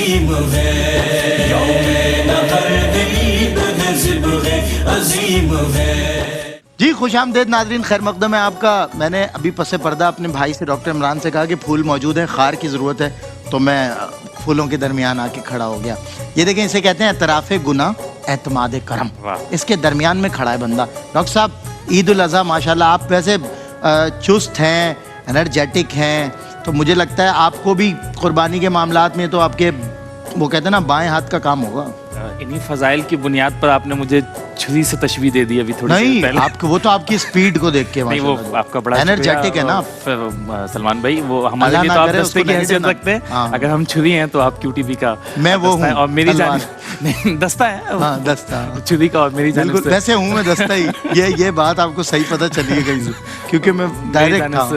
عظیم ہے، یوم نحر عید ہے، ذبح عظیم ہے۔ جی خوش آمدید ناظرین، خیر مقدم ہے آپ کا۔ میں نے ابھی پس پردہ اپنے بھائی سے ڈاکٹر عمران سے کہا کہ پھول موجود ہیں، خار کی ضرورت ہے، تو میں پھولوں کے درمیان آ کے کھڑا ہو گیا۔ یہ دیکھیں، اسے کہتے ہیں اعتراف گناہ اعتماد کرم، اس کے درمیان میں کھڑا ہے بندہ۔ ڈاکٹر صاحب عید الاضحیٰ ماشاءاللہ آپ ویسے چست ہیں، انرجیٹک ہیں، تو مجھے لگتا ہے آپ کو بھی قربانی کے معاملات میں تو آپ کے وہ کہتے ہیں نا بائیں ہاتھ کا کام ہوگا۔ انہی فضائل کی بنیاد پر آپ نے مجھے چھری سے تشبیہ دے دی ابھی تھوڑی دیر نہیں پہلے۔ آپ کو وہ تو آپ کی سپیڈ کو دیکھ کے نہیں، وہ آپ کا بڑا انرجیٹک ہے نا سلمان بھائی، وہ ہمارے لیے تو آپ دستے کی حیثیت رکھتے ہیں، اگر ہم چھری ہیں تو آپ QTV کا میں وہ ہوں، اور میری جانب دستہ ہے، ہاں دستہ چھری کا اور میری جانب سے ویسے ہوں میں دستہ ہی۔ یہ بات آپ کو صحیح پتہ چلی ہے کہیں سے، کیونکہ میں ڈائریکٹ تھا۔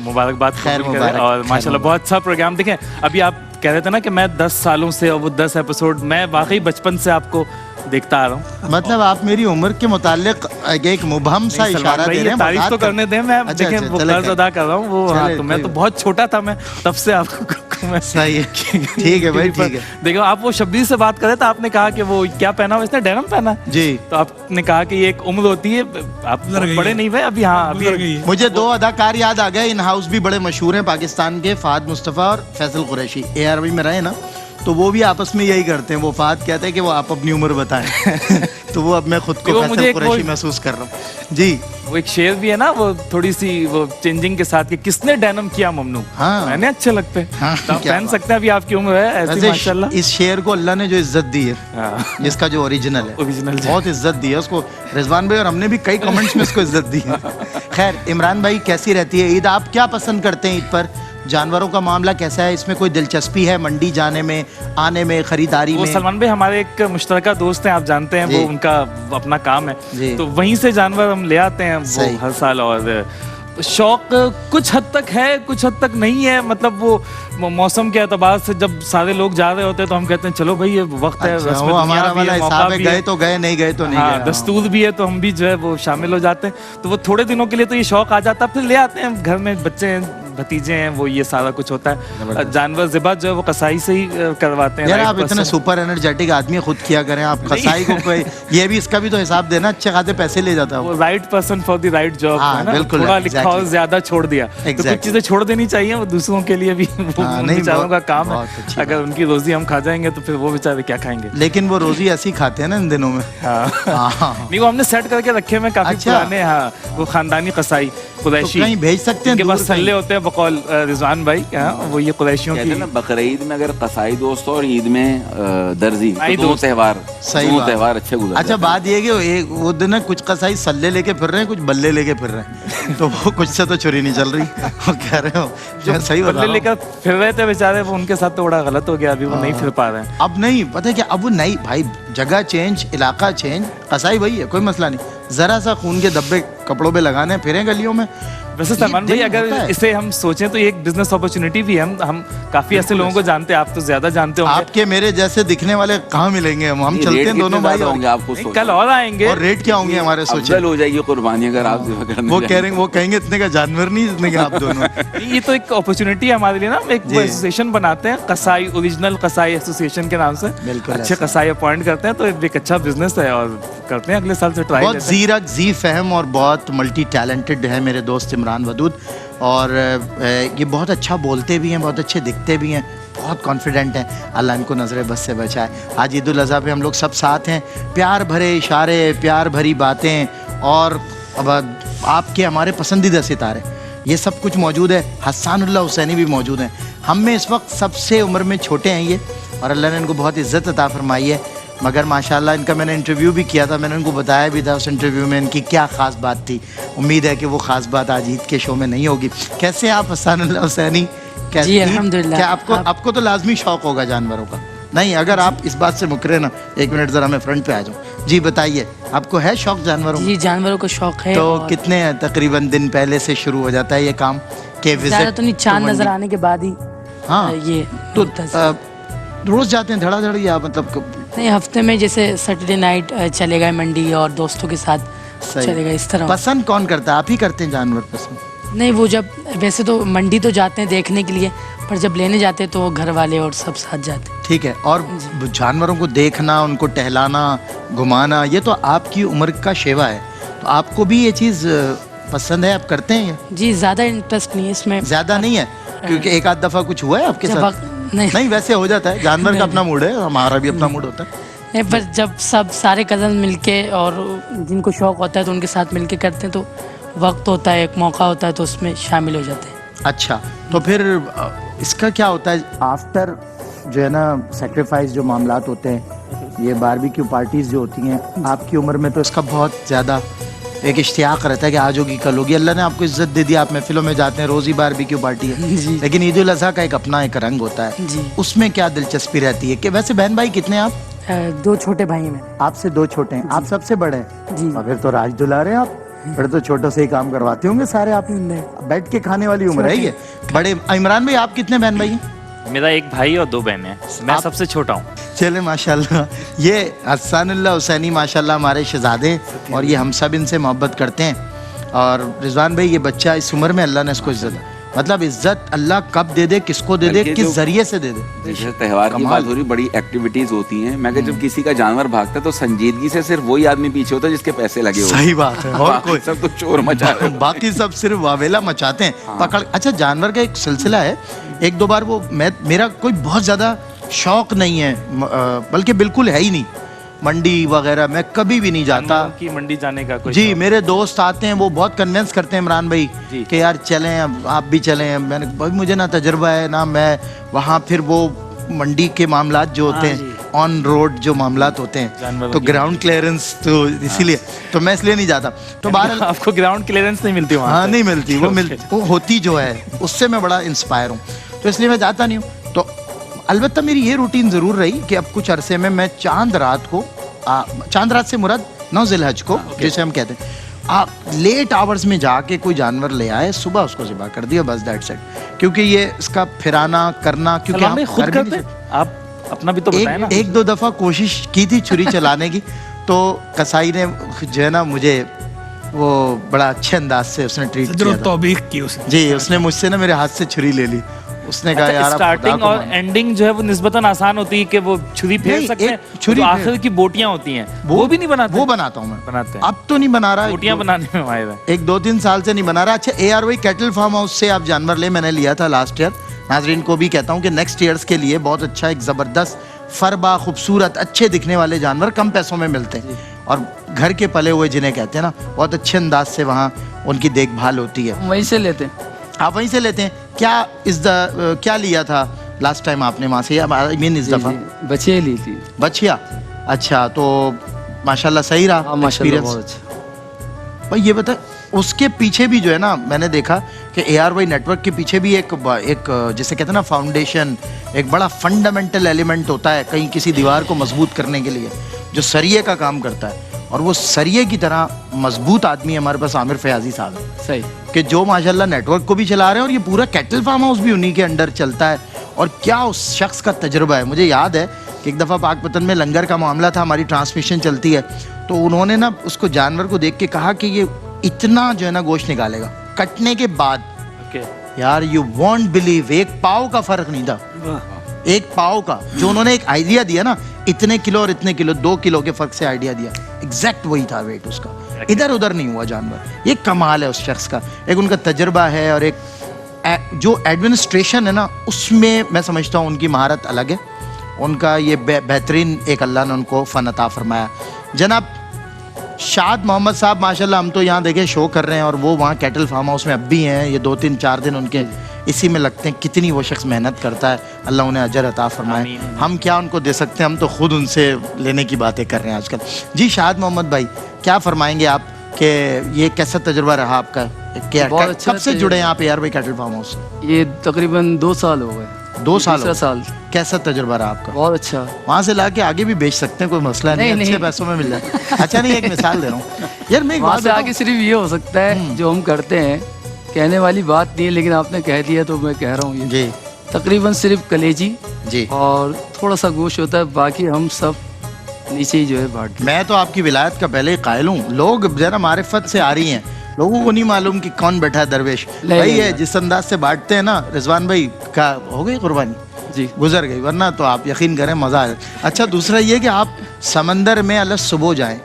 مبارکباد خیر مبارک، اور ماشاءاللہ بہت اچھا پروگرام۔ دیکھیں ابھی آپ کہہ رہے تھے نا کہ میں 10 سالوں سے اور وہ 10 ایپیسوڈ، میں واقعی بچپن سے آپ کو دیکھتا آ رہا ہوں۔ مطلب آپ میری عمر کے متعلق ایک مبہم سا اشارہ دے رہے ہیں۔ تعریف تو کرنے دیں، میں دیکھیں وہ قرض ادا کر رہا ہوں، وہ ہاں تو میں تو بہت چھوٹا تھا، میں تب سے آپ کو صحیح ہے، ٹھیک ہے بھائی ٹھیک ہے۔ دیکھو آپ وہ شبیر سے بات کر رہے تھے، آپ نے کہا کہ وہ کیا پہنا ہوا، اس نے ڈینم پہنا ہے جی، تو آپ نے کہا کہ یہ ایک عمر ہوتی ہے، آپ بڑے نہیں ہوئے ابھی۔ ہاں ابھی مجھے 2 اداکار یاد آ گئے، ان ہاؤس بھی بڑے مشہور ہیں پاکستان کے، فہد مصطفیٰ اور فیصل قریشی۔ ARV میں رہے نا تو وہ بھی آپس میں یہی کرتے ہیں، وہ فہد کہتے ہیں کہ وہ آپ اپنی عمر بتائیں تو وہ اب میں خود کو فیصل قریشی محسوس کر رہا ہوں جی۔ وہ ایک شعر بھی ہے نا، وہ تھوڑی سی وہ چینجنگ کے ساتھ کہ کس نے ڈینم کیا ممنوع، میں نے اچھے لگتے ہیں تو آپ پہن سکتے ہیں، ابھی آپ کی عمر ہے ایسی ماشاءاللہ۔ اس شعر کو اللہ نے جو عزت دی ہے، جس کا جو اوریجنل ہے، بہت عزت دی ہے اس کو رضوان بھائی، اور ہم نے بھی کئی کمنٹس میں اس کو عزت دی ہے۔ خیر عمران بھائی کیسی رہتی ہے عید؟ آپ کیا پسند کرتے ہیں عید پر؟ جانوروں کا معاملہ کیسا ہے؟ اس میں کوئی دلچسپی ہے منڈی جانے میں، آنے میں، خریداری میں؟ سلمان بھائی ہمارے ایک مشترکہ دوست ہیں، آپ جانتے ہیں، وہ ان کا اپنا کام ہے، تو وہیں سے جانور ہم لے آتے ہیں وہ ہر سال۔ اور شوق کچھ حد تک ہے، کچھ حد تک نہیں ہے، مطلب وہ موسم کے اعتبار سے جب سارے لوگ جا رہے ہوتے ہیں تو ہم کہتے ہیں چلو بھائی یہ وقت ہے، وہ ہمارا والا حساب ہے، گئے تو گئے، نہیں گئے تو نہیں گئے، دستور بھی ہے تو ہم بھی جو ہے وہ شامل ہو جاتے ہیں۔ تو وہ تھوڑے دنوں کے لیے تو یہ شوق آ جاتا ہے، پھر لے آتے ہیں گھر میں، بچے ہیں، بھتیجے ہیں، وہ یہ سارا کچھ ہوتا ہے۔ جانور ذبح جو ہے وہ قصائی سے ہی کرواتے ہیں۔ یار آپ اتنے سپر انرجیٹک آدمی خود کیا کریں، آپ قصائی کو کوئی یہ بھی اس کا بھی تو حساب دینا، اچھے خاصے پیسے لے جاتا ہے وہ۔ Right person for the right job, تھوڑا لکھا اور زیادہ چھوڑ دیا تو کچھ چیزیں چھوڑ دینی چاہیے، وہ دوسروں کے لیے بھی بیچاروں کا کام ہے، اگر ان کی روزی ہم کھا جائیں گے تو پھر وہ بیچارے کیا کھائیں گے۔ لیکن وہ روزی ایسی کھاتے ہیں نا ان دنوں میں۔ نہیں وہ ہم نے سیٹ کر کے رکھے ہوئے کافی پرانے، ہاں وہ خاندانی قصائی قریشی، کہیں بھیج سکتے ہیں، ان کے پاس سلے ہوتے ہیں بقول رضوان بھائی، وہ یہ قریشیوں کی بقرعید میں اگر قصائی دوست اور عید میں درزی، دو تہوار اچھے گزرتے ہیں۔ اچھا بات یہ کہ وہ دن کچھ قصائی سلے لے کے پھر رہے ہیں، کچھ بلے لے کے پھر رہے ہیں، تو وہ کچھ سے تو چھری نہیں چل رہی، وہ کہہ رہے ہو جو صحیح بلے لے کر پھر رہے تھے بیچارے، وہ ان کے ساتھ تو بڑا غلط ہو گیا، ابھی وہ نہیں پھر پا رہے ہیں۔ اب نہیں پتہ کیا، اب وہ نہیں بھائی، جگہ چینج، علاقہ چینج، قصائی وہی ہے، کوئی مسئلہ نہیں، ذرا سا خون کے دبے کپڑوں پہ لگانے، پھریں گلیوں میں۔ ویسے سلمان بھائی اگر اسے ہم سوچیں تو یہ ایک بزنس اپرچونٹی بھی ہے، ہم کافی ایسے لوگوں کو جانتے ہیں، آپ تو زیادہ جانتے ہوں گے، آپ کے میرے جیسے دکھنے والے کہاں ملیں گے؟ ہم چلتے ہیں دونوں بھائی ہوں گے، آپ کو کل اور آئیں گے، اور ریٹ کیا ہوں گے ہمارے؟ سوچیں ہو جائے گی قربانی اگر آپ وہ کہہ رہے ہیں، وہ کہیں گے اتنے کا جانور نہیں اتنے کا آپ دونوں۔ یہ تو ایک اپرچونٹی ہے ہمارے لیے نا، ایک ایسوسیشن بناتے ہیں قصائی، اوریجنل قصائی ایسوسیشن کے نام سے، اچھے قصائی اپوائنٹ کرتے ہیں، تو ایک اچھا بزنس ہے اور کرتے ہیں، اگلے سال سے ٹرائی۔ بہت زیرک، ذی فہم اور بہت ملٹی ٹیلنٹڈ ہے میرے دوست عمران ودود، اور یہ بہت اچھا بولتے بھی ہیں، بہت اچھے دکھتے بھی ہیں، بہت کانفیڈنٹ ہیں، اللہ ان کو نظر بس سے بچائے۔ آج عید الاضحیٰ پہ ہم لوگ سب ساتھ ہیں، پیار بھرے اشارے، پیار بھری باتیں، اور اب آپ کے ہمارے پسندیدہ ستارے، یہ سب کچھ موجود ہے۔ حسان اللہ حسینی بھی موجود ہیں، ہم میں اس وقت سب سے عمر میں چھوٹے ہیں یہ، اور اللہ نے ان کو بہت عزت عطا فرمائی ہے، مگر ماشاءاللہ ان کا میں نے انٹرویو بھی کیا تھا، میں نے ان کو بتایا بھی تھا اس انٹرویو میں ان کی کیا خاص بات تھی، امید ہے کہ وہ خاص بات آج عید کے شو میں نہیں ہوگی۔ کیسے آپ حسان اللہ حسینی؟ جی الحمدللہ۔ کیا آپ کو تو لازمی شوق ہوگا جانوروں کا؟ نہیں اگر آپ اس بات سے مکرے نا، ایک منٹ ذرا میں فرنٹ پہ آ جاؤں، جی بتائیے آپ کو ہے شوق جانوروں؟ جی جانوروں کا شوق ہے۔ تو کتنے تقریباً دن پہلے سے شروع ہو جاتا ہے یہ کام کہ زیادہ تو نہیں، چاند نظر آنے کے بعد ہی ہاں یہ تو روز جاتے ہیں دھڑا دھڑ یا مطلب نہیں، ہفتے میں جیسے سیٹرڈے نائٹ چلے گئے منڈی اور دوستوں کے ساتھ چلے گئے، اس طرح۔ پسند کون کرتا ہے؟ آپ ہی کرتے ہیں جانور پسند؟ नहीं, वो जब वैसे तो मंडी तो जाते हैं देखने के लिए, पर जब लेने जाते हैं तो घर वाले और सब साथ जाते हैं। ठीक है, और जानवरों को देखना, उनको टहलाना, घुमाना, ये तो आपकी उम्र का शेवा है, तो आपको भी ये चीज़ पसंद है, आप करते हैं ये? जी, ज़्यादा इंटरेस्ट नहीं है इसमें। ज़्यादा नहीं है, क्योंकि एक आध दफ़ा कुछ हुआ है आपके जब साथ? नहीं, वैसे हो जाता है, जानवर का अपना मूड है, हमारा भी अपना मूड होता है। नहीं, पर जब सब सारे कज़न मिलके और जिनको शौक़ होता है तो उनके साथ मिलके करते हैं, तो वक्त होता है, एक मौका होता है, तो उसमें शामिल हो जाते हैं। अच्छा, तो फिर इसका क्या होता है आफ्टर जो है ना सेक्रीफाइस जो मामलात होते हैं, ये बारबेक्यू पार्टीज जो होती हैं, आपकी उम्र में तो इसका बहुत ज़्यादा एक इश्तियाक रहता है कि आज होगी कल होगी। अल्लाह ने आपको इज्जत दे दी, आप महफिलों में जाते हैं, रोज़ ही बारबेक्यू पार्टी है, लेकिन ईद उल अज़हा का एक अपना एक रंग होता है, उसमें क्या दिलचस्पी रहती है? कि वैसे बहन भाई कितने हैं आप? 2 छोटे भाई हैं मेरे। आपसे 2 छोटे हैं, आप सबसे बड़े हैं जी। और फिर तो राज दुलारे हैं आप, फिर तो छोटों से ही काम करवाते होंगे सारे आप। बैठ के खाने वाली उम्र है ये। बड़े इमरान भाई, आप कितने बहन भाई हैं? मेरा एक भाई और 2 बहनें हैं, मैं सबसे छोटा हूँ। चले माशाल्लाह, ये हसानुल्लाह हुसैनी माशाल्लाह हमारे शहजादे, और ये हम सब इनसे मोहब्बत करते हैं। और रिजवान भाई, ये बच्चा इस उम्र में अल्लाह ने इसको इज्जत, मतलब इज्जत अल्लाह कब दे दे, किसको दे दे, किस जरिए से दे दे। जैसे त्योहार की बात हो रही, बड़ी एक्टिविटीज होती हैं। मैं जब किसी का जानवर भागता है तो संजीदगी से सिर्फ वही आदमी पीछे होता है जिसके पैसे लगे होते हैं। सही बात है, और कोई सब तो चोर मचा रहे हैं। बाकी सब सिर्फ वावेला मचाते हैं, पकड़। अच्छा, जानवर का एक सिलसिला है, 1-2 बार वो मेरा कोई बहुत ज्यादा शौक नहीं है, बल्कि बिल्कुल है ही नहीं, मंडी वगैरह मैं कभी भी नहीं जाता कि मंडी जाने का कोई जी। मेरे दोस्त आते हैं, वो बहुत कन्विंस करते हैं इमरान भाई कि यार चलें, आप भी चलें। मैंने भाई, मुझे ना तजुर्बा है ना, मैं वहाँ फिर वो मंडी के मामलात जो होते हैं, ऑन रोड जो मामलात होते हैं, तो ग्राउंड क्लियरेंस, तो इसीलिए तो मैं इसलिए नहीं जाता। तो बाहर आपको ग्राउंड क्लियरेंस नहीं मिलती वहाँ? हाँ, नहीं मिलती, वो होती जो है उससे मैं बड़ा इंस्पायर हूँ, तो इसलिए मैं जाता नहीं हूँ। तो अलबत्ता मेरी ये रूटीन ज़रूर रही कि अब कुछ अरसे में मैं चांद रात को, चांद रात से मुराद 9 ज़िलहज को जिसे हम कहते हैं, आप लेट आवर्स में जाके कोई जानवर ले आए, सुबह उसको ज़िबा कर दिया, बस दैट्स इट। क्योंकि ये इसका फिराना करना, क्योंकि आप खुद करते हैं, आप अपना भी तो बताएं ना। 1-2 दफ़ा कोशिश की थी छुरी चलाने की, तो कसाई ने जो है ना मुझे वो बड़ा अच्छे अंदाज से उसने ट्रीट किया था जी। उसने मुझसे ना मेरे हाथ से छुरी ले ली, उसने कहा यार स्टार्टिंग और एंडिंग जो है वो निस्बतन आसान होती है कि वो छुरी फेर सकते हैं, छुरी आखिर की बोटियां होती हैं वो भी नहीं बनाते। वो बनाता हूँ मैं, बनाते हैं। अब तो नहीं बना रहा, बोटियां बनाने में माहिर है, 1-2-3 साल से नहीं बना रहा। अच्छा, ARY कैटल फार्म हाउस से आप जानवर ले, मैंने लिया था लास्ट ईयर। नाजरीन को भी कहता हूँ कि नेक्स्ट ईयर्स के लिए बहुत अच्छा, एक ज़बरदस्त फरबा, खूबसूरत, अच्छे दिखने वाले जानवर कम पैसों में मिलते हैं, और घर के पले हुए जिन्हें कहते हैं ना, बहुत अच्छे अंदाज से वहाँ उनकी देखभाल होती है। वहीं से लेते हैं, आप वहीं से लेते हैं? क्या लिया था लास्ट टाइम आपने वहाँ से? आई मीन इस दफ़ा बछिया ली थी। बछिया, अच्छा, तो माशाल्लाह सही रहा माशाल्लाह, बहुत अच्छा। भाई ये बता, उसके पीछे भी जो है ना, मैंने देखा कि ARY नेटवर्क के पीछे भी एक जिसे कहते हैं ना फाउंडेशन, एक बड़ा फंडामेंटल एलिमेंट होता है कहीं किसी दीवार को मजबूत करने के लिए, जो सरिये का काम करता है, और वो सरिये की तरह मजबूत आदमी हमारे पास आमिर फयाजी साहब है, सही, कि जो माशाल्लाह नेटवर्क को भी चला रहे हैं, और ये पूरा कैटल फार्म हाउस भी उन्हीं के अंडर चलता है। और क्या उस शख्स का तजुर्बा है। मुझे याद है कि एक दफ़ा पाकपतन में लंगर का मामला था, हमारी ट्रांसमिशन चलती है, तो उन्होंने ना उसको जानवर को देख के कहा कि ये इतना जो है ना गोश्त निकालेगा कटने के बाद। यार यू वॉन्ट बिलीव, एक पाव का फर्क नहीं था, एक पाव का। जो उन्होंने एक आइडिया दिया ना, इतने किलो और इतने किलो, 2 किलो के फर्क से आइडिया दिया, एग्जैक्ट वही था वेट उसका, इधर उधर नहीं हुआ जानवर। ये कमाल है उस शख्स का, एक उनका तजर्बा है, और एक जो एडमिनिस्ट्रेशन है ना, उसमें मैं समझता हूँ उनकी महारत अलग है। उनका ये बेहतरीन एक अल्लाह ने उनको फ़न अता फरमाया। जनाब शाद मोहम्मद साहब, माशाल्लाह हम तो यहाँ देखे शो कर रहे हैं, और वो वहाँ कैटल फार्म हाउस में अब भी हैं। ये 2-3-4 दिन उनके इसी में लगते हैं। कितनी वो शख्स मेहनत करता है, अल्लाह उन्हें अजर अता फरमाए। हम क्या उनको दे सकते हैं, हम तो खुद उनसे लेने की बातें कर रहे हैं आजकल। जी शाद मोहम्मद भाई, क्या फरमाएंगे आप कि ये कैसा तजुर्बा रहा आपका? कब से जुड़े हैं आप ARY कैटल फार्म हाउस से? ये तकरीबन 2 साल हो गए। 2 साल? तीसरा साल। कैसा तजुर्बा रहा आपका? बहुत अच्छा। वहाँ से लाके आगे भी बेच सकते हैं, कोई मसला नहीं, अच्छे पैसों में मिल जाए। अच्छा, नहीं, एक मिसाल दे रहा हूँ यार, मैं वहाँ से आगे सिर्फ ये हो सकता है जो हम करते हैं, कहने वाली बात नहीं है, लेकिन आपने कह दिया तो मैं कह रहा हूँ। ये जी, तकरीबन सिर्फ कलेजी जी और थोड़ा सा गोश्त होता है, बाकी हम सब नीचे ही जो है बांट। मैं तो आपकी विलायत का पहले ही कायल हूँ। लोग जरा मारिफत से आ रही हैं, लोगों को नहीं मालूम कि कौन बैठा है दरवेश भाई है। जिस अंदाज से बांटते हैं ना रिजवान भाई का, हो गई कुर्बानी जी, गुजर गई, वरना तो आप यकीन करें मज़ा आए। अच्छा दूसरा ये कि आप समंदर में अलग सुबह जाएं,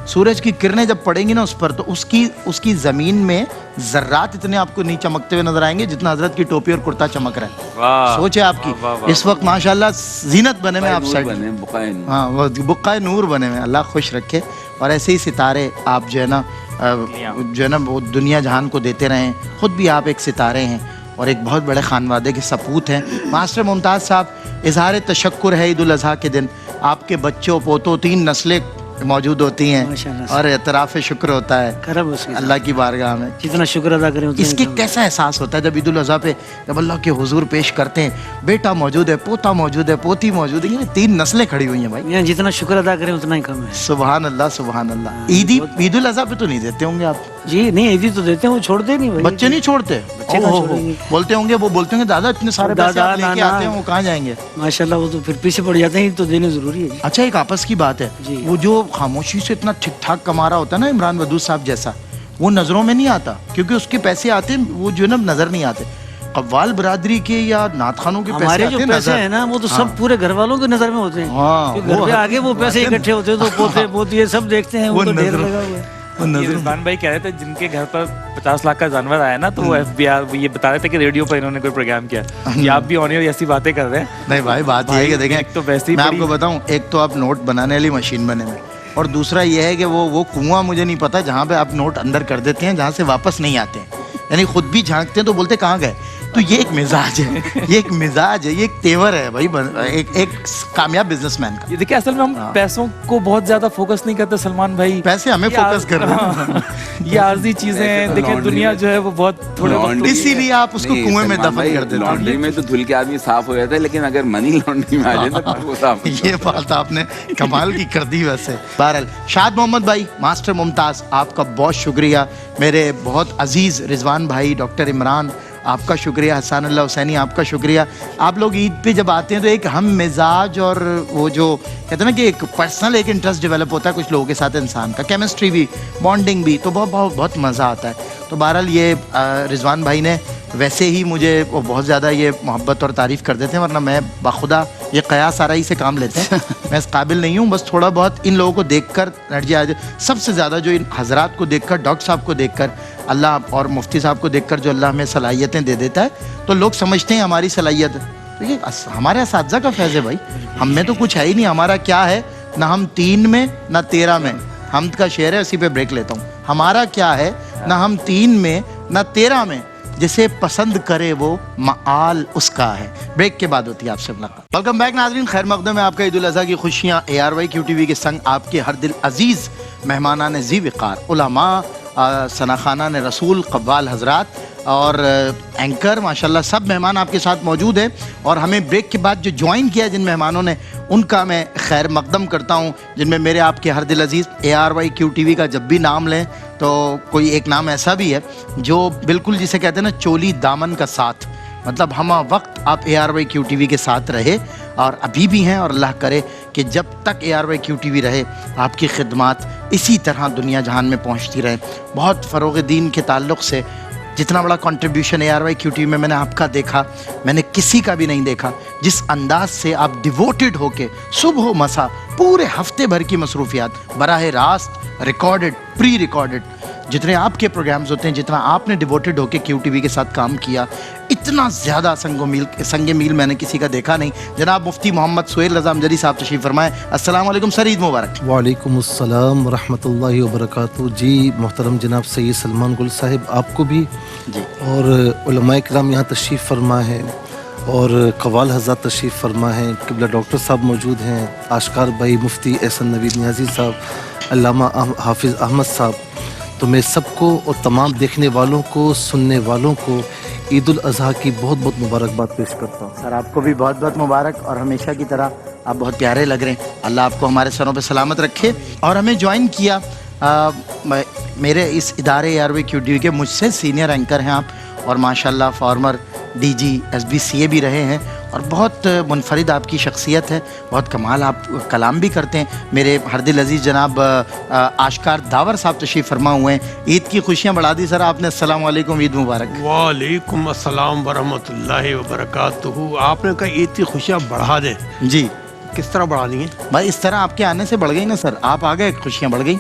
सूरज की किरणें जब पड़ेंगी ना उस पर, तो उसकी ज़मीन में ज़र्रात इतने आपको नहीं चमकते हुए नजर आएंगे जितना हजरत की टोपी और कुर्ता चमक रहा है। वाह, सोचे आपकी इस वक्त माशाल्लाह जीनत बने में आप साइड, हाँ वो बुक्का नूर बने में, अल्लाह खुश रखे। और ऐसे ही सितारे आप जो है ना वो दुनिया जहान को देते रहें। ख़ुद भी आप एक सितारे हैं और एक बहुत बड़े खानवादे के सपूत हैं। मास्टर मुमताज़ साहब, इजहार तशक्कुर है ईद उल अज़हा के दिन आपके बच्चों पोतों 3 नस्लें मौजूद होती हैं और एतराफ़ शुक्र होता है अल्लाह की बारगाह में। जितना शुक्र अदा करें इसके कैसा एहसास होता है जब ईद उल अज़हा पे जब अल्लाह के हुजूर पेश करते हैं, बेटा मौजूद है, पोता मौजूद है, पोती मौजूद है, ये 3 नस्लें खड़ी हुई हैं भाई। जितना शुक्र अदा करें उतना ही कम है। सुभान अल्लाह सुभान अल्लाह। ईद उल अज़हा पे तो नहीं देते होंगे आप? जी नहीं, ईदी तो देते हैं, वो छोड़ते नहीं भाई। बच्चे नहीं छोड़ते? बोलते होंगे दादा इतने सारे पैसे आप लेके आते हैं, वो कहाँ जाएंगे? माशाल्लाह, वो तो फिर पीछे पड़ जाते हैं, तो देने जरूरी है। अच्छा एक आपस की बात है, वो जो खामोशी से इतना ठीक ठाक कमा रहा होता है ना इमरान वदूद साहब जैसा, वो नजरों में नहीं आता क्योंकि उसके पैसे आते हैं, वो जो ना नजर नहीं आते। कव्वाल बरादरी के या नात खानों के पैसे हमारे जो पैसे हैं ना वो तो सब पूरे घर वालों के नजर में होते हैं। घर पे आगे वो पैसे इकट्ठे होते हैं तो पोते पोती ये सब देखते हैं, वो तो ढेर लगा हुआ है। रिजवान भाई कह रहे थे जिनके घर पर 50 लाख का जानवर आया ना, तो वो FBR ये बता रहे थे कि रेडियो पर इन्होंने कोई प्रोग्राम किया। ये आप भी ऑन एयर ऐसी बातें कर रहे हैं? नहीं भाई, बात ये है कि देखें, तो वैसे ही मैं आपको बताऊं, एक तो आप नोट बनाने वाली मशीन बने में, और दूसरा ये है कि वो कुआं मुझे नहीं पता जहाँ पे आप नोट अंदर कर देते हैं जहाँ से वापस नहीं आते हैं, यानी खुद भी झांकते हैं तो बोलते कहाँ गए। तो ये एक मिजाज है, ये एक मिजाज है, ये एक तेवर है भाई एक कामयाब बिजनेसमैन का। ये देखिए असल में हम पैसों को बहुत ज्यादा फोकस नहीं करते सलमान भाई, पैसे हमें फोकस कर रहे हैं। ये आर्जी चीजें हैं, देखिए दुनिया जो है वो बहुत थोड़े, इसीलिए आप उसको कुएं में दफन कर देते हैं। लॉन्ड्री में तो धुल के आदमी साफ हो जाता है, लेकिन अगर मनी लॉन्ड्री में आ जाए तो वो साफ। ये बात आपने कमाल की कर दी। वैसे बहरहाल शाद मोहम्मद भाई, मास्टर मुमताज़, आपका बहुत शुक्रिया। मेरे बहुत अजीज रिजवान भाई, डॉक्टर इमरान आपका शुक्रिया, हसन अल्लाह हुसैनी आपका शुक्रिया। आप लोग ईद पे जब आते हैं तो एक हम मिजाज और वो जो कहते हैं ना कि एक पर्सनल एक इंटरेस्ट डेवलप होता है कुछ लोगों के साथ, इंसान का केमिस्ट्री भी, बॉन्डिंग भी, तो बहुत मज़ा आता है। तो बहरहाल ये रिजवान भाई ने वैसे ही मुझे वो बहुत ज़्यादा ये मोहब्बत और तारीफ़ कर देते हैं, वरना मैं बाखुदा ये क़यास आराई से काम लेते हैं। मैं इस काबिल नहीं हूँ, बस थोड़ा बहुत इन लोगों को देख कर एनर्जी आ जाए। सबसे ज़्यादा जो इन हज़रात को देख कर, डॉक्टर साहब को देख कर, अल्लाह और मुफ्ती साहब को देख कर जो अल्लाह हमें सलाहियतें दे देता है, तो लोग समझते हैं हमारी सलाहियत है। तो ये हमारे असातिज़ा का फैज़ है भाई, हम में तो कुछ है ही नहीं। हमारा क्या है, ना हम 3 में ना 13 में। हमद का शेर है, उसी पे ब्रेक लेता हूँ। हमारा क्या है, ना हम 3 में ना 13 में, जिसे पसंद करे वो माल उसका है। ब्रेक के बाद होती है आपसे मुलाकात। वेलकम बैक नाज़रीन, खैर मकदम है आपका ईद उल अज़हा की खुशियाँ। ARY QTV के संग आपके हर दिल अजीज़ मेहमानान ज़ी विक़ार, उलमा, सनाखानान रसूल, कव्वाल हज़रात और एंकर, माशाल्लाह सब मेहमान आपके साथ मौजूद हैं। और हमें ब्रेक के बाद जो ज्वाइन किया जिन मेहमानों ने, उनका मैं खैर मकदम करता हूँ, जिनमें मेरे आपके हर दिल अजीज़ ARY QTV का जब भी नाम लें तो कोई एक नाम ऐसा भी है जो बिल्कुल जिसे कहते हैं ना चोली दामन का साथ, मतलब हम वक्त आप ARY QTV के साथ रहे और अभी भी हैं, और अल्लाह करे कि जब तक ARY QTV रहे आपकी खिदमात इसी तरह दुनिया जहान में पहुँचती रहे। बहुत फ़रोग़ दीन के ताल्लुक़ से जितना बड़ा कंट्रीब्यूशन ARY QTV में मैंने आपका देखा, मैंने किसी का भी नहीं देखा। जिस अंदाज से आप डिवोटेड होके सुबह मसा पूरे हफ्ते भर की मसरूफियात बराह रास्त, रिकॉर्डेड, प्री रिकॉर्डेड, जितने आपके प्रोग्राम्स होते हैं, जितना आपने डिवोटेड होके QTV के साथ काम किया, इतना ज़्यादा संग मील मैंने किसी का देखा नहीं। जनाब मुफ्ती मोहम्मद सुहेल रज़ा अमजदी साहब तशरीफ़ फरमाएं। अस्सलाम वालेकुम सर, ईद मुबारक। वालेकुम अस्सलाम रहमतुल्लाहि व बरकातुहू। जी मोहतरम जनाब सैयद सलमान गुल साहिब, आपको भी जी, और उलमाए किराम यहाँ तशरीफ़ फरमा है, और कव्वाल हज़रात तशरीफ़ फरमा है, क़िबला डॉक्टर साहब मौजूद हैं, आशकार भाई, मुफ्ती एहसन नवीद नियाज़ी साहब, अल्लामा हाफिज़ अहमद साहब। तो मैं सबको और तमाम देखने वालों को, सुनने वालों को ईद उल अज़हा की बहुत बहुत मुबारकबाद पेश करता हूँ। सर आपको भी बहुत बहुत मुबारक, और हमेशा की तरह आप बहुत प्यारे लग रहे हैं। अल्लाह आपको हमारे सरों पे सलामत रखे। और हमें ज्वाइन किया मेरे इस इदारे ARY QTV के मुझसे सीनियर एंकर हैं आप, और माशाल्लाह फॉर्मर DG SBCA भी रहे हैं, اور بہت منفرد آپ کی شخصیت ہے, بہت کمال آپ کلام بھی کرتے ہیں. میرے ہر دل عزیز جناب آشکار داور صاحب تشریف فرما ہوئے ہیں, عید کی خوشیاں بڑھا دی سر آپ نے. السلام علیکم, عید مبارک. وعلیکم السلام ورحمۃ اللہ وبرکاتہ. آپ نے کہا عید کی خوشیاں بڑھا دیں. جی, کس طرح بڑھا دی ہیں؟ بھائی اس طرح آپ کے آنے سے بڑھ گئی نا سر, آپ آ گئے خوشیاں بڑھ گئی.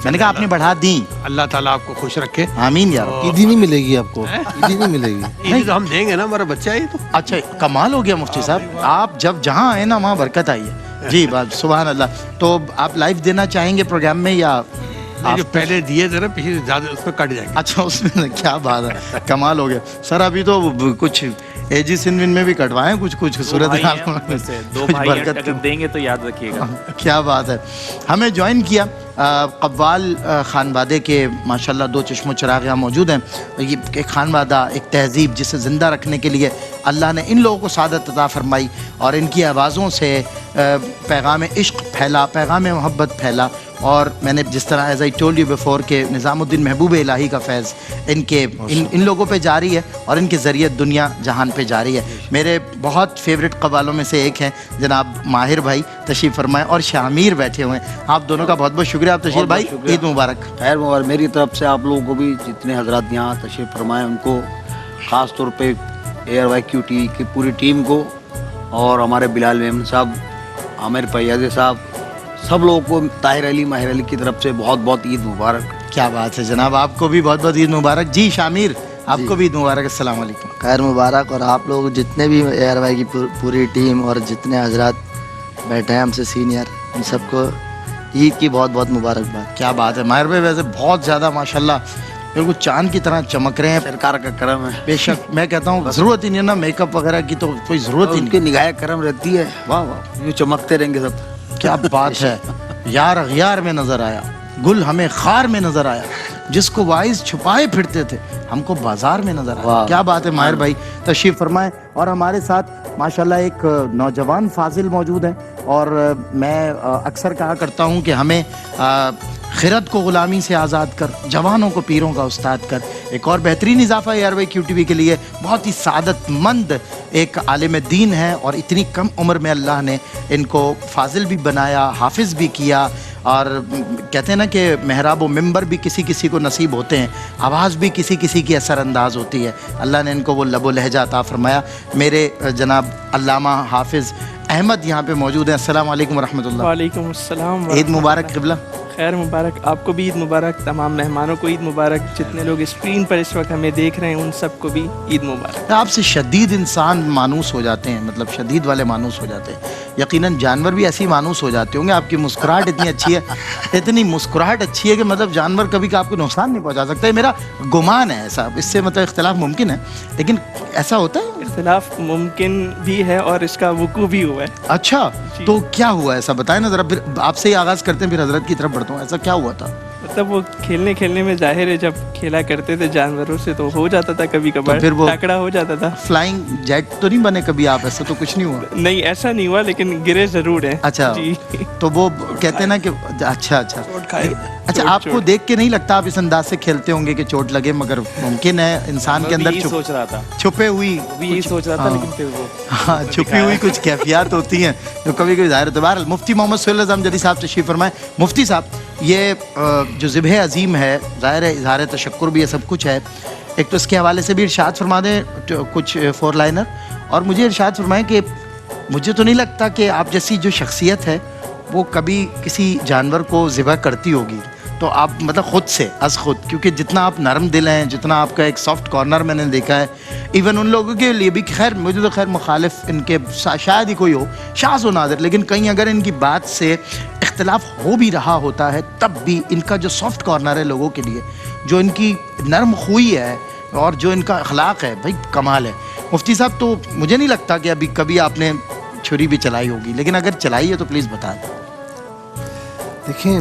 میں نے کہا آپ نے بڑھا دیں. اللہ تعالیٰ آپ کو خوش رکھے. آمین یار. عیدی نہیں ملے گی آپ کو, عیدی نہیں ملے گی. عید تو ہم دیں گے نا, ہمارا بچہ ہے تو. اچھا کمال ہو گیا مفتی صاحب, آپ جب جہاں آئے نا وہاں برکت آئی ہے. جی بات سبحان اللہ. تو آپ لائیو دینا چاہیں گے پروگرام میں یا جو پہلے دیے تھے نا پچھلے زیادہ اس میں کٹ جائیں گے. اچھا اس میں کیا بات ہے, کمال ہو گیا سر. ابھی تو کچھ ایجی سنون میں بھی کٹوائیں کچھ صورت حال. 2 بھائی اگر دیں گے تو یاد رکھیے گا. کیا بات ہے. ہمیں جوائن کیا قوال خانوادے کے ماشاءاللہ 2 چشم و چراغ یہاں موجود ہیں. یہ ایک خانوادہ, ایک تہذیب جسے زندہ رکھنے کے لیے اللہ نے ان لوگوں کو سعادت عطا فرمائی, اور ان کی آوازوں سے پیغام عشق پھیلا, پیغام محبت پھیلا. اور میں نے جس طرح as I told you before کہ نظام الدین محبوب الہی کا فیض ان لوگوں پہ جاری ہے, اور ان کے ذریعے دنیا جہان پہ جاری ہے. میرے بہت فیوریٹ قوالوں میں سے ایک ہیں جناب ماہر بھائی, تشریف فرمائیں, اور شامیر بیٹھے ہوئے ہیں. آپ دونوں کا بہت بہت شکریہ. آپ تشریف بھائی, عید مبارک. خیر مبارک. میری طرف سے آپ لوگوں کو بھی, جتنے حضرات یہاں تشریف فرمائے ان کو, خاص طور پہ ایئر وائی کیو ٹی وی کی پوری ٹیم کو, اور ہمارے بلال میمن صاحب, عامر فیاض صاحب, سب لوگوں کو طاہر علی ماہر علی کی طرف سے بہت بہت عید مبارک. کیا بات ہے جناب, آپ کو بھی بہت بہت عید مبارک. جی شامیر, آپ کو بھی عید مبارک. السلام علیکم. خیر مبارک. اور آپ لوگ جتنے بھی ایئر وائی کی پوری ٹیم اور جتنے حضرات بیٹھے ہیں ہم سے سینئر, ان سب کو عید کی بہت بہت مبارکباد. کیا بات ہے ماہر بھائی, ویسے بہت زیادہ ماشاءاللہ بالکل چاند کی طرح چمک رہے ہیں. سرکار کا کرم ہے. بے شک, میں کہتا ہوں ضرورت ہی نہیں ہے نا میک اپ وغیرہ کی, تو کوئی ضرورت ہی ان نہیں. کی نگاہ کرم رہتی ہے. واہ واہ, یہ چمکتے رہیں گے سب. کیا بات ہے. یار اغیار میں نظر آیا, گل ہمیں خار میں نظر آیا, جس کو وائز چھپائے پھرتے تھے ہم کو بازار میں نظر آیا. کیا بات ہے ماہر بھائی, تشریف فرمائیں. اور ہمارے ساتھ ماشاءاللہ ایک نوجوان فاضل موجود ہیں, اور میں اکثر کہا کرتا ہوں کہ ہمیں خرد کو غلامی سے آزاد کر, جوانوں کو پیروں کا استاد کر. ایک اور بہترین اضافہ ایئر وائی کیو ٹی وی کے لیے, بہت ہی سعادت مند ایک عالم دین ہے, اور اتنی کم عمر میں اللہ نے ان کو فاضل بھی بنایا, حافظ بھی کیا. اور کہتے ہیں نا کہ محراب و ممبر بھی کسی کسی کو نصیب ہوتے ہیں, آواز بھی کسی کسی کی اثر انداز ہوتی ہے. اللہ نے ان کو وہ لب و لہجہ عطا فرمایا. میرے جناب علامہ حافظ احمد یہاں پہ موجود ہیں. السلام علیکم ورحمۃ اللہ. وعلیکم السلام. عید مبارک قبلہ. خیر مبارک. آپ کو بھی عید مبارک, تمام مہمانوں کو عید مبارک, جتنے لوگ اسکرین پر اس وقت ہمیں دیکھ رہے ہیں ان سب کو بھی عید مبارک. آپ سے شدید انسان مانوس ہو جاتے ہیں, مطلب شدید والے مانوس ہو جاتے ہیں. یقیناً جانور بھی ایسی مانوس ہو جاتے ہوں گے. آپ کی مسکراہٹ اتنی اچھی ہے, اتنی مسکراہٹ اچھی ہے کہ مطلب جانور کبھی آپ کو نقصان نہیں پہنچا سکتا. میرا گمان ہے ایسا, اس سے مطلب اختلاف ممکن ہے, لیکن ایسا ہوتا ہے. اختلاف ممکن بھی ہے اور اس کا وقوع بھی ہوا ہے. اچھا تو کیا ہوا ایسا بتائیں نا ذرا, پھر آپ سے ہی آغاز کرتے ہیں, پھر حضرت کی طرف بڑھتا ہوں. ایسا کیا ہوا تھا؟ مطلب وہ کھیلنے میں ظاہر ہے جب کھیلا کرتے تھے جانوروں سے تو ہو جاتا تھا کبھی کبھار, پھر وہ ٹکڑا ہو جاتا تھا. فلائنگ جیٹ تو نہیں بنے کبھی آپ؟ ایسا تو کچھ نہیں ہوا. نہیں ایسا نہیں ہوا, لیکن گرے ضرور ہیں. اچھا جی. تو وہ کہتے ہیں نا کہ اچھا آپ کو دیکھ کے نہیں لگتا آپ اس انداز سے کھیلتے ہوں گے کہ چوٹ لگے, مگر ممکن ہے انسان کے اندر سوچ رہا تھا چھپے ہوئی سوچ رہا تھا, لیکن پھر وہ چھپی ہوئی کچھ کیفیات ہوتی ہیں جو کبھی کبھی ظاہر ہوتا ہے. بہرحال مفتی محمد صلی اللہ علیہ وسلم صاحب تشریف فرمائیں. مفتی صاحب, یہ جو ذبح عظیم ہے, ظاہر ہے اظہار تشکر بھی یہ سب کچھ ہے. ایک تو اس کے حوالے سے بھی ارشاد فرما دیں کچھ 4 لائنر, اور مجھے ارشاد فرمائیں کہ مجھے تو نہیں لگتا کہ آپ جیسی جو شخصیت ہے وہ کبھی کسی جانور کو ذبح کرتی ہوگی. تو آپ مطلب خود سے از خود, کیونکہ جتنا آپ نرم دل ہیں, جتنا آپ کا ایک سافٹ کارنر میں نے دیکھا ہے, ایون ان لوگوں کے لیے بھی, خیر مجھے تو خیر مخالف ان کے شاید ہی کوئی ہو, شاذ و نادر, لیکن کہیں اگر ان کی بات سے اختلاف ہو بھی رہا ہوتا ہے تب بھی ان کا جو سافٹ کارنر ہے لوگوں کے لیے, جو ان کی نرم خوئی ہے اور جو ان کا اخلاق ہے, بھائی کمال ہے. مفتی صاحب تو مجھے نہیں لگتا کہ ابھی کبھی آپ نے چھری بھی چلائی ہوگی, لیکن اگر چلائی ہے تو پلیز بتا دیں. دیکھیں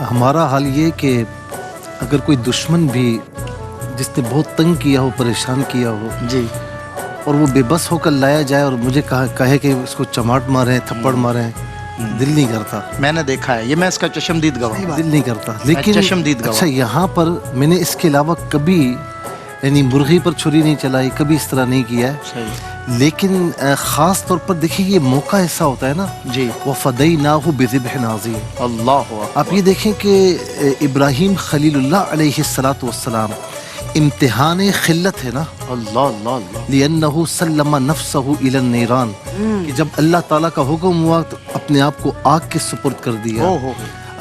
ہمارا حال یہ کہ اگر کوئی دشمن بھی جس نے بہت تنگ کیا ہو, پریشان کیا ہو, جی, اور وہ بے بس ہو کر لایا جائے اور مجھے کہے کہ اس کو چماٹ ماریں, تھپڑ ماریں, دل نہیں کرتا. میں نے دیکھا ہے یہ, میں اس کا چشمدید گواہ ہوں. دل نہیں کرتا. لیکن چشمدید گواہ. اچھا یہاں پر میں نے اس کے علاوہ کبھی یعنی مرغی پر چھری نہیں چلائی, کبھی اس طرح نہیں کیا ہے. لیکن خاص طور پر دیکھیے یہ موقع ایسا ہوتا ہے نا جی وَفَدَيْنَاهُ بِذِبْحٍ عَظِيمٍ. اللہ آپ یہ دیکھیں کہ ابراہیم خلیل اللہ علیہ السلام امتحان خلت ہے نا, اللہ اللہ اللہ, لِأَنَّهُ سَلَّمَ نَفْسَهُ إِلَى النِّيرَانِ, کہ جب اللہ تعالیٰ کا حکم ہوا تو اپنے آپ کو آگ کے سپرد کر دیا.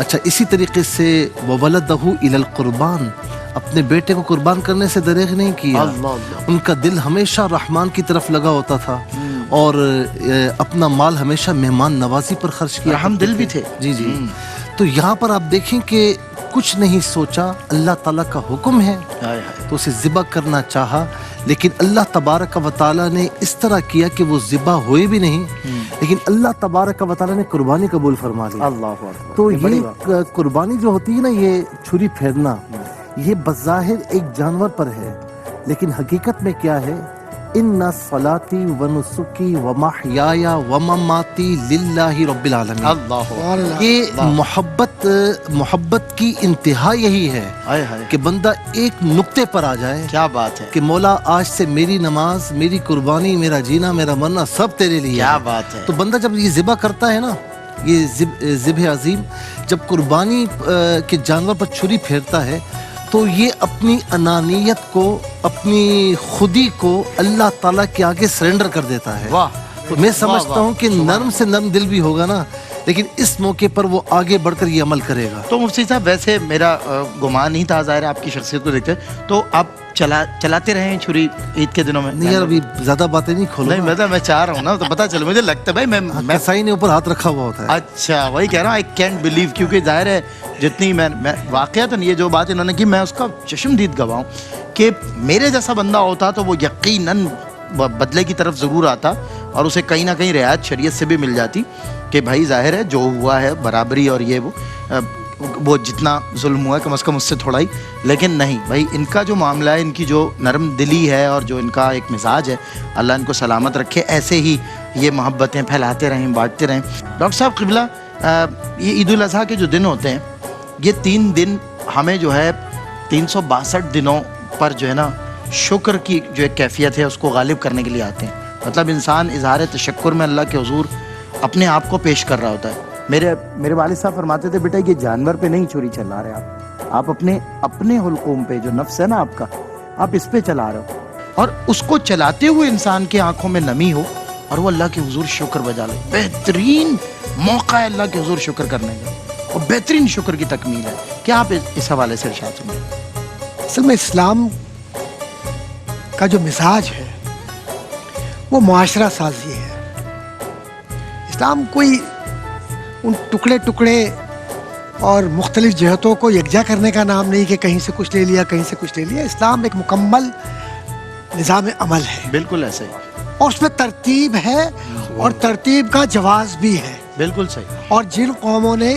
اچھا اسی طریقے سے وَوَلَدَهُ إِلَى الْقُرْبَانِ, اپنے بیٹے کو قربان کرنے سے دریغ نہیں کیا. ان کا دل ہمیشہ رحمان کی طرف لگا ہوتا تھا اور اپنا مال ہمیشہ مہمان نوازی پر خرچ کیا. رحم دل بھی تھے. جی جی. تو یہاں پر آپ دیکھیں کہ کچھ نہیں سوچا, اللہ تعالیٰ کا حکم ہے تو اسے ذبح کرنا چاہا, لیکن اللہ تبارک و تعالیٰ نے اس طرح کیا کہ وہ ذبح ہوئے بھی نہیں, لیکن اللہ تبارک و تعالیٰ نے قربانی قبول فرما لی. تو یہ قربانی جو ہوتی ہے نا, یہ چھری پھیرنا, یہ بظاہر ایک جانور پر ہے, لیکن حقیقت میں کیا ہے, ان صلاتی و نسکی و محیای و مماتی للہ رب العالمین. اللہ, یہ محبت کی انتہا یہی ہے کہ بندہ ایک نقطے پر آ جائے. کیا بات ہے کہ مولا آج سے میری نماز, میری قربانی, میرا جینا, میرا مرنا سب تیرے لیے. کیا بات ہے. تو بندہ جب یہ ذبح کرتا ہے نا, یہ ذبح عظیم, جب قربانی کے جانور پر چھری پھیرتا ہے تو یہ اپنی انانیت کو, اپنی خودی کو اللہ تعالیٰ کے آگے سرنڈر کر دیتا ہے. واہ. تو میں سمجھتا ہوں کہ نرم سے نرم دل بھی ہوگا نا, لیکن اس موقع پر وہ آگے بڑھ کر یہ عمل کرے گا. تو مفتی صاحب ویسے میرا گمان نہیں تھا, ظاہر ہے آپ کی شخصیت کو دیکھتے, تو آپ چلاتے رہے ہیں چھری عید کے دنوں میں؟ نہیں یار, ابھی زیادہ باتیں نہیں کھولو. نہیں میں چاہ رہا ہوں نا, تو پتا چلے, مجھے لگتا ہے بھائی میں سائی نے اوپر ہاتھ رکھا ہوا ہوتا ہے. اچھا وہی کہہ رہا ہوں, آئی کینٹ بلیو, کیونکہ ظاہر ہے جتنی میں واقعتاً یہ جو بات انہوں نے کی, میں اس کا چشمدید گواہ ہوں کہ میرے جیسا بندہ ہوتا تو وہ یقیناً بدلے کی طرف ضرور آتا, اور اسے کہیں نہ کہیں رعایت شریعت سے بھی مل جاتی کہ بھائی ظاہر ہے جو ہوا ہے برابری, اور یہ وہ جتنا ظلم ہوا ہے کم از کم اس سے تھوڑا ہی, لیکن نہیں بھائی, ان کا جو معاملہ ہے, ان کی جو نرم دلی ہے اور جو ان کا ایک مزاج ہے, اللہ ان کو سلامت رکھے, ایسے ہی یہ محبتیں پھیلاتے رہیں, بانٹتے رہیں. ڈاکٹر صاحب قبلہ, یہ عید الاضحیٰ کے جو دن ہوتے ہیں, یہ 3 دن ہمیں جو ہے 362 دنوں پر جو ہے نا شکر کی جو ایک کیفیت ہے اس کو غالب کرنے کے لیے آتے ہیں. مطلب انسان اظہار تشکر میں اللہ کے حضور اپنے آپ کو پیش کر رہا ہوتا ہے. میرے والد صاحب فرماتے تھے, بیٹا یہ جانور پہ نہیں چھری چلا رہے آپ اپنے حلقوم پہ, جو نفس ہے نا آپ کا, آپ اس پہ چلا رہے ہو, اور اس کو چلاتے ہوئے انسان کے آنکھوں میں نمی ہو اور وہ اللہ کے حضور شکر بجا لے. بہترین موقع ہے اللہ کے حضور شکر کرنے کا, اور بہترین شکر کی تکمیل ہے. کیا آپ اس حوالے سے ارشاد سنیں؟ اصل میں اسلام کا جو مزاج ہے وہ معاشرہ سازی ہے. اسلام کوئی ان ٹکڑے اور مختلف جہتوں کو یکجا کرنے کا نام نہیں کہ کہیں سے کچھ لے لیا کہیں سے کچھ لے لیا. اسلام ایک مکمل نظام عمل ہے. بالکل ایسے ہی, اور اس میں ترتیب ہے اور ترتیب کا جواز بھی ہے. بالکل صحیح. اور جن قوموں نے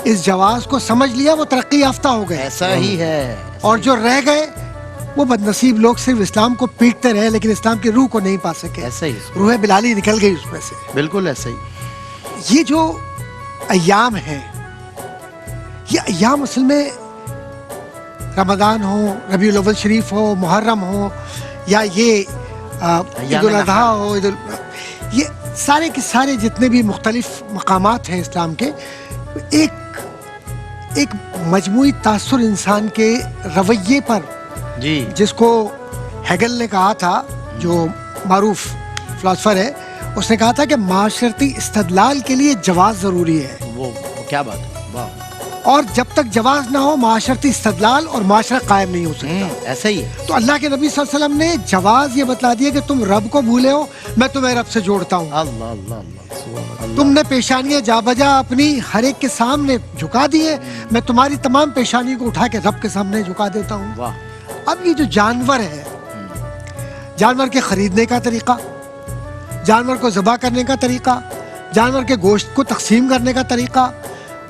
اس جواز کو سمجھ لیا وہ ترقی یافتہ ہو گئے. ایسا ہی ہے. اور جو رہ گئے وہ بدنصیب لوگ صرف اسلام کو پیٹتے رہے لیکن اسلام کی روح کو نہیں پا سکے. ایسا ہی, روح بلالی نکل گئی اس میں سے. بالکل ایسا ہی. یہ جو ایام ہیں, یہ ایام اصل میں رمضان ہو, ربیع الاول شریف ہو, محرم ہو, یا یہ عید الاضحیٰ ہو, یہ سارے کے سارے جتنے بھی مختلف مقامات ہیں اسلام کے, ایک مجموعی تاثر انسان کے رویے پر, جی, جس کو ہیگل نے کہا تھا, جو معروف فلاسفر ہے, اس نے کہا تھا کہ معاشرتی استدلال کے لیے جواز ضروری ہے. وہ کیا بات ہے, واہ. اور جب تک جواز نہ ہو معاشرتی استدلال اور معاشرہ قائم نہیں ہو سکتا. ایسا ہی ہے. تو اللہ کے نبی صلی اللہ علیہ وسلم نے جواز یہ بتلا دیا کہ تم رب کو بھولے ہو, میں تمہیں رب سے جوڑتا ہوں. اللہ اللہ اللہ. تم نے پیشانیاں جا بجا اپنی ہر ایک کے سامنے جھکا دیے, میں تمہاری تمام پیشانی کو اٹھا کے رب کے سامنے جھکا دیتا ہوں. واہ. اب یہ جو جانور ہے, جانور کے خریدنے کا طریقہ, جانور کو ذبح کرنے کا طریقہ, جانور کے گوشت کو تقسیم کرنے کا طریقہ,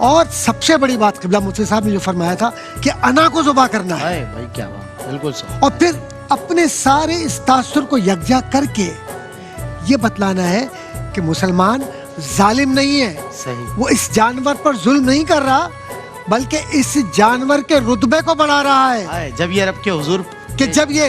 اور سب سے بڑی بات قبلہ مفتی صاحب نے جو فرمایا تھا کہ انا کو ذبح کرنا ہے. بھائی کیا بات, بالکل صحیح. اور پھر اپنے سارے اس تاثر کو یکجا کر کے یہ بتلانا ہے کہ مسلمان ظالم نہیں ہے. صحیح. وہ اس جانور پر ظلم نہیں کر رہا بلکہ اس جانور کے رتبے کو بڑھا رہا ہے. جب یہ رب کے حضور کہ جب یہ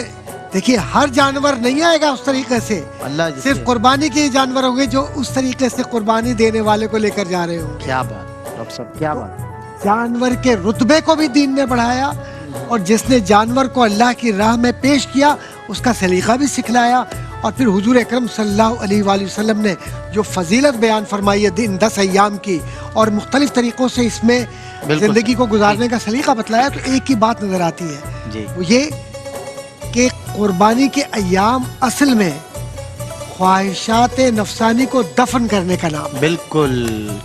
देखिए हर जानवर नहीं आएगा उस तरीके से, अल्लाह सिर्फ कुर्बानी के जानवर होंगे जो उस तरीके से कुर्बानी देने वाले को लेकर जा रहे होंगे। क्या बात डॉक्टर साहब, क्या बात। जानवर के रुतबे को भी दीन ने बढ़ाया, और जिसने जानवर को अल्लाह की राह में पेश किया उसका सलीका भी सिखलाया। और फिर हुजूर अकरम सल्लल्लाहु अलैहि वसल्लम ने जो फजीलत बयान फरमाई है दिन 10 अय्याम की, और मुख्तलिफ तरीक़ों से इसमें ज़िंदगी को गुजारने का सलीका बतलाया, तो एक ही बात नज़र आती है, वो ये कि कुर्बानी के अय्याम असल में ख्वाहिशात नफसानी को दफन करने का नाम। बिल्कुल,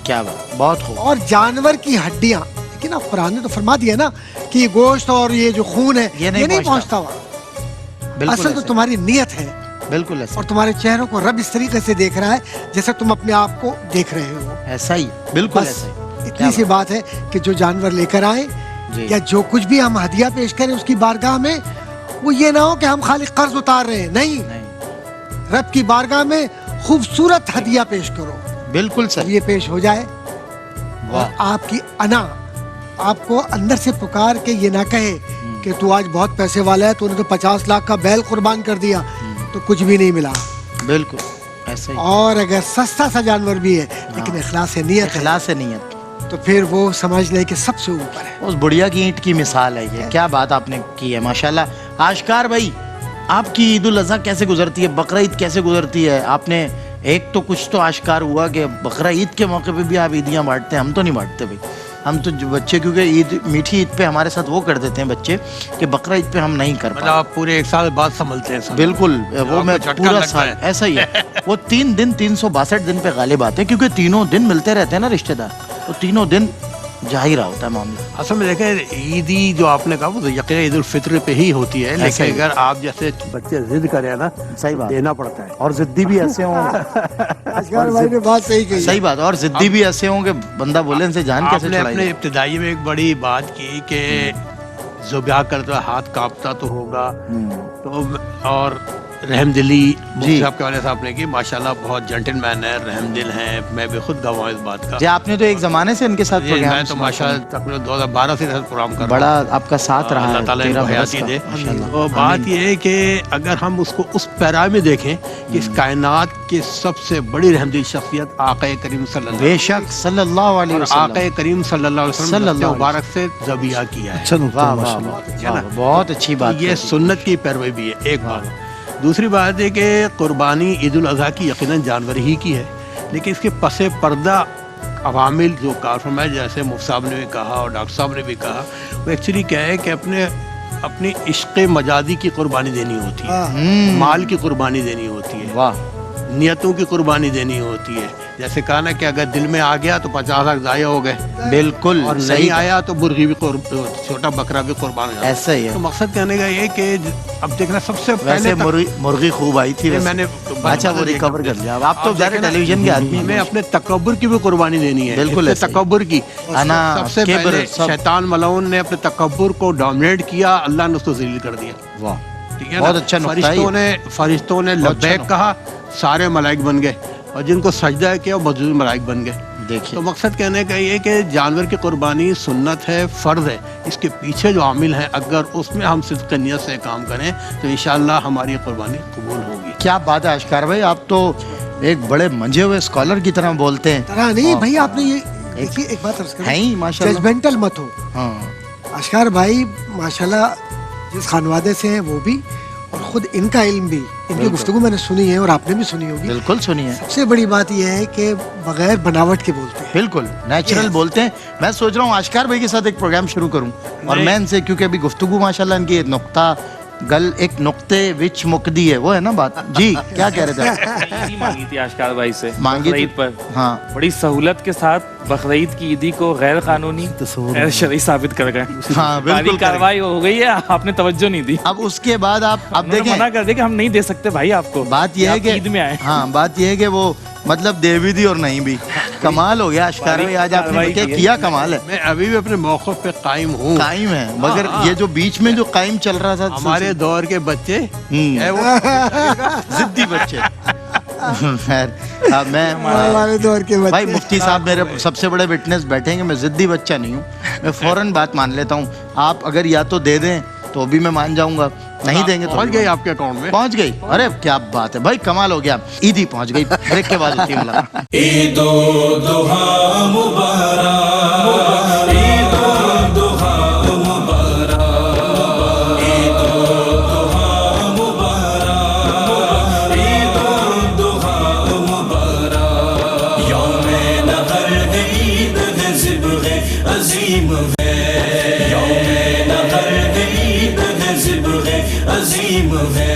क्या बात, बहुत खूब। और जानवर की हड्डियाँ, लेकिन अब कुरान ने तो फरमा दिया ना कि गोश्त और ये जो खून है ये नहीं पहुँचता वहाँ। असल तो तुम्हारी नीयत है। बिल्कुल ऐसा। और तुम्हारे चेहरों को रब इस तरीके से देख रहा है जैसे तुम अपने आप को देख रहे हो। ऐसा ही, बिल्कुल ऐसा ही। इतनी सी बात है कि जो जानवर लेकर आए या जो कुछ भी हम हदिया पेश करें उसकी बारगाह में, वो ये ना हो कि हम खाली कर्ज उतार रहे हैं, नहीं, रब की बारगाह में खूबसूरत हदिया पेश करो। बिल्कुल सही। ये पेश हो जाए और आपकी अना आपको अंदर से पुकार के ये ना कहे कि तू आज बहुत पैसे वाला है, तूने तो 50 लाख का बैल कुर्बान कर दिया तो कुछ भी नहीं मिला। बिल्कुल ऐसे ही। और अगर सस्ता सा जानवर भी है लेकिन इखलास नीयत, इखलास नीयत, तो फिर वो समझ ले कि सबसे ऊपर है। उस बुढ़िया की ईंट की मिसाल है ये। क्या बात आपने की है, माशाल्लाह। आशकार भाई, आपकी ईद उल अज़हा कैसे गुजरती है, बकरा ईद कैसे गुजरती है? आपने एक तो कुछ तो आशकार हुआ कि बकरा ईद के मौके पे भी आप ईदियाँ बांटते हैं, हम तो नहीं बांटते भाई। हम तो बच्चे, क्योंकि ईद मीठी ईद पे हमारे साथ वो कर देते हैं बच्चे कि बकरा ईद पे हम नहीं कर पाते। आप पूरे एक साल बाद संभलते हैं। बिल्कुल, वो मैं पूरा साल ऐसा ही है। वो 3 दिन 362 दिन पे गालिब आते हैं, क्योंकि तीनों दिन मिलते रहते हैं ना रिश्तेदार, तो तीनों दिन जाहिर होता है मामला। असल में देखें, ईदी जो आपने कहा वो यकीन ईद उल फित्र पे ही होती है, लेकिन अगर आप जैसे बच्चे जिद करें ना, सही बात, देना पड़ता है। और जिद्दी भी ऐसे हों, भाई ने बात सही कही। सही बात, और जिद्दी भी ऐसे हों कि बंदा बोले इनसे जान कैसे छुड़ाई। आपने अपने इब्तिदाई में एक बड़ी बात की कि ज़ुब्या करते हाथ कांपता तो होगा, तो और रहमदिली मुफ्ती साहब के वाले साहब ने की, माशाल्लाह बहुत जेंटलमैन है, रहमदिल हैं। मैं भी खुद गवाह इस बात का। जी, आपने तो एक ज़माने से इनके साथ प्रोग्राम, मैं तो माशाल्लाह तकरीबन 2012 से प्रोग्राम कर रहा हूं। बड़ा आपका साथ रहा है, अल्लाह ताला इनको हयाती दे। तो बात ये है कि अगर हम उसको उस पैरा में देखें कि इस कायनात की सबसे बड़ी रहमदिल शख्सियत आक़ा करीम सल्लल्लाहु अलैहि वसल्लम, आक़ा करीम सल्लल्लाहु अलैहि वसल्लम मुबारक से ज़बिया किया है। बहुत अच्छी बात। ये सुन्नत की पैरवी भी है, एक बात। दूसरी बात है कि कुर्बानी ईद उल अज़हा की यकीनन जानवर ही की है, लेकिन इसके पसे पर्दा अवामिल जो कारफरमाए, जैसे मुफ्ती साहब ने भी कहा और डॉक्टर साहब ने भी कहा, वो एक्चुअली क्या है कि अपनी इश्क़ मजादी की कुर्बानी देनी होती है, माल की कुर्बानी देनी होती है, वाह, नियतों की कुर्बानी देनी होती है। जैसे कहा ना कि अगर दिल में आ गया तो 50 लाख ज़ाया हो गए, बिल्कुल, और नहीं आया तो मुर्गी भी छोटा बकरा भी कुर्बान हो जाता है। ऐसा ही है। तो मकसद कहने का ये कि अब देखना सबसे वैसे पहले मुर्गी खूब आई थी, मैंने अच्छा वो रिकवर कर लिया। आप तो ज़्यादा टेलीविजन के आदमी हैं। हमें अपने तकब्बुर की भी कुर्बानी देनी है। बिल्कुल, तकब्बुर की सबसे पहले शैतान मलऊन ने अपने तकब्बुर को डोमिनेट किया, अल्लाह ने उसको ज़लील कर दिया। वाह, ठीक है, बहुत अच्छा। फरिश्तों ने लब्बैक कहा, सारे मलाइक बन गए, और जिनको सजदा किया वो मौजूद मलाइक बन गए। देखिए, तो मकसद कहने का ये कि जानवर की कुर्बानी सुन्नत है, फ़र्ज़ है। इसके पीछे जो आमिल हैं, अगर उसमें हम सिद्क़ नियत से काम करें तो इंशाअल्लाह हमारी कुर्बानी कबूल होगी। क्या बात है आशकार भाई, आप तो एक बड़े मंजे हुए स्कॉलर की तरह बोलते हैं। तरह नहीं भाई, आपने ये देखिए एक बात अर्ज़ है ही, माशाल्लाह, जजमेंटल मत हो। आशकार भाई माशाल्लाह जिस खानवादे से हैं वो भी, और खुद इनका इल्म भी, इनकी गुफ्तगू मैंने सुनी है और आपने भी सुनी होगी। बिल्कुल सुनी है। सबसे बड़ी बात यह है कि बगैर बनावट के बोलते हैं, बिल्कुल नेचुरल बोलते हैं। मैं सोच रहा हूँ आशकार भाई के साथ एक प्रोग्राम शुरू करूँ, और मैं इनसे, क्योंकि अभी गुफ्तगू माशाल्लाह इनकी नुक्ता गल एक नुक्ते विच मुकदी है, वो है ना बात। जी, क्या कह रहे थे? मांगी थी आशकार भाई से, मांगी ईद पर। हाँ, बड़ी सहूलत के साथ बकरीद की ईदी को गैर कानूनी, गैर शरई साबित कर गए। हाँ, बिल्कुल कार्रवाई हो गई है, आपने तवज्जो नहीं दी। अब उसके बाद आप देखें, मना कर दे कि हम नहीं दे सकते भाई आपको। बात यह है कि ईद में आए। हाँ, बात यह है कि वो मतलब दे भी दी और नहीं भी। कमाल हो गया आशकार भाई, आज आपने किया कमाल है। मैं अभी भी अपने मौक़िफ़ पे कायम हूँ, कायम है, मगर ये जो बीच में जो कायम चल रहा था, हमारे दौर के बच्चे जिद्दी बच्चे। मैं दौर के भाई, मुफ्ती साहब मेरे सबसे बड़े विटनेस बैठेंगे, मैं जिद्दी बच्चा नहीं हूँ, मैं फौरन बात मान लेता हूँ। आप अगर या तो दे दें तो भी मैं मान जाऊंगा, نہیں دیں گے تو پہنچ گئی آپ کے اکاؤنٹ میں. پہنچ گئی. ارے کیا بات ہے بھائی, کمال ہو گیا. عید ہی پہنچ گئی. بریک کے بعد ہوتی ہے ملاقات. عید الضحیٰ مبارک, عید الضحیٰ مبارک, عید الضحیٰ مبارک, عید الضحیٰ مبارک. یوم نحر ہے, عید ہے, ذبح عظیم ہے. یوم نحر ہے, عید ہے, ذبح عظیم ہے.